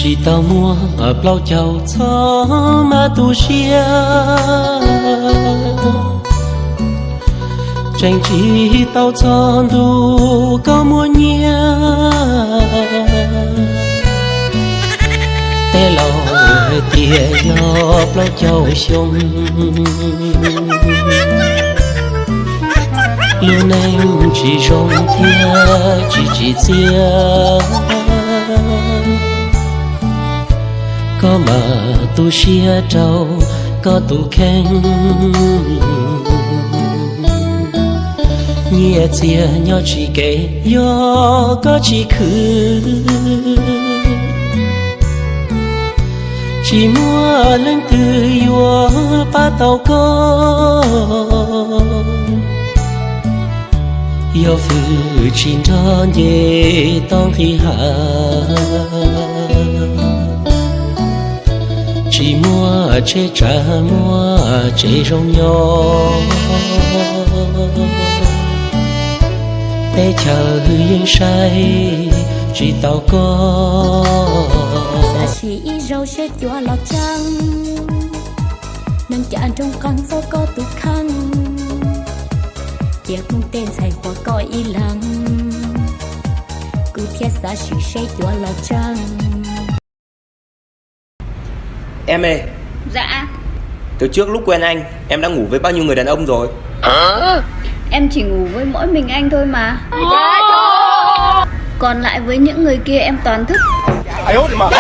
chỉ tao mua ở bao chầu cho mà tu xia tranh chỉ tao cho đủ có mua nhia té lâu tia gió bao chầu sông luôn anh chỉ trong thia chỉ chia có mà tu xia trâu có tu khen nhẹ chia nhỏ chỉ kể yo có chỉ khứ chỉ mua lên từ yo ba tàu có yo phụ chín tròn về tông thì hạ chỉ mua chế trả mua chế rong nhỏ để chờ yên say chỉ tao có xa chỉ rau sẽ chua lọt trăng nâng chạm trong con số có tụ khăn tiếc mong tên thầy hoa coi y lặng cứ thiết xa chỉ sẽ chua lọt trăng. Em ơi. Dạ. Từ trước lúc quen anh, em đã ngủ với bao nhiêu người đàn ông rồi? Em chỉ ngủ với mỗi mình anh thôi mà. Còn lại với những người kia em toàn thức. Ai hốt mà.